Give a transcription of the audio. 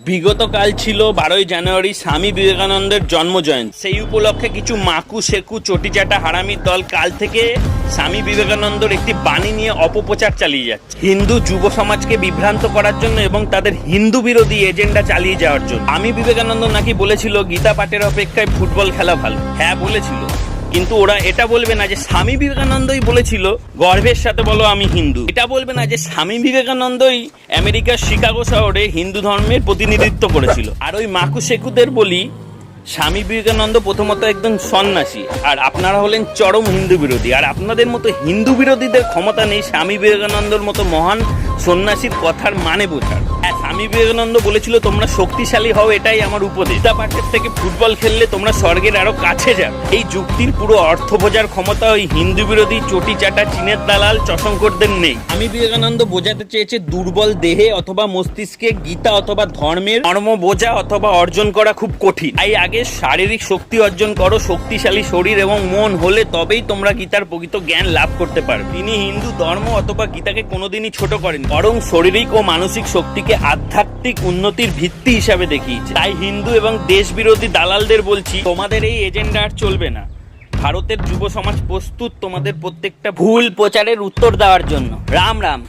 বিগত কাল ছিল 12ই জানুয়ারি স্বামী বিবেকানন্দের জন্মজয়ন্তী। সেই উপলক্ষে কিছু মাকু সেকু চটিচাটা হারামির দল কাল থেকে স্বামী বিবেকানন্দর একটি বাণী নিয়ে অপপ্রচার চালিয়ে যাচ্ছে, হিন্দু যুব সমাজকে বিভ্রান্ত করার জন্য এবং তাদের হিন্দু বিরোধী এজেন্ডা চালিয়ে যাওয়ার জন্য। স্বামী বিবেকানন্দ নাকি বলেছিল গীতা পাঠের অপেক্ষায় ফুটবল খেলা ভালো। হ্যাঁ বলেছিল, কিন্তু ওরা এটা বলবে না যে স্বামী বিবেকানন্দই বলেছিল গর্বের সাথে বলো আমি হিন্দু। এটা বলবে না যে স্বামী বিবেকানন্দই আমেরিকার শিকাগো শহরে হিন্দু ধর্মের প্রতিনিধিত্ব করেছিল। আর ওই মাকু সেকুদের বলি, স্বামী বিবেকানন্দ প্রথমত একজন সন্ন্যাসী, আর আপনারা হলেন চরম হিন্দু বিরোধী। আর আপনাদের মতো হিন্দু বিরোধীদের ক্ষমতা নেই স্বামী বিবেকানন্দর মতো মহান সন্ন্যাসীর কথার মানে বোঝার। স্বামী বিবেকানন্দ বলেছিল তোমরা শক্তিশালী হও, এটাই আমার উপদেশ। গীতা পাঠের থেকে ফুটবল খেললে তোমরা স্বর্গের আরো কাছে যাও। এই যুক্তির পুরো অর্থ বোঝার ক্ষমতা ওই হিন্দু বিরোধী চটি চাটা চীনের দালাল চশঙ্করদের নেই। স্বামী বিবেকানন্দ বোঝাতে চেয়েছে দুর্বল দেহে অথবা মস্তিষ্কে গীতা অথবা ধর্মের মর্ম বোঝা অথবা অর্জন করা খুব কঠিন। তাই আগে শারীরিক শক্তি অর্জন করো, শক্তিশালী শরীর এবং মন হলে তবেই তোমরা গীতার প্রকৃত জ্ঞান লাভ করতে পারবে। তিনি হিন্দু ধর্ম অথবা গীতাকে কোনোদিনই ছোট করেন, বরং শারীরিক ও মানসিক শক্তিকে আধ্যাত্মিক উন্নতির ভিত্তি হিসাবে দেখিয়েছে। তাই হিন্দু এবং দেশ বিরোধী দালালদের বলছি, তোমাদের এই এজেন্ডা আর চলবে না। ভারতের যুব সমাজ প্রস্তুত তোমাদের প্রত্যেকটা ভুল প্রচারের উত্তর দেওয়ার জন্য। রাম রাম।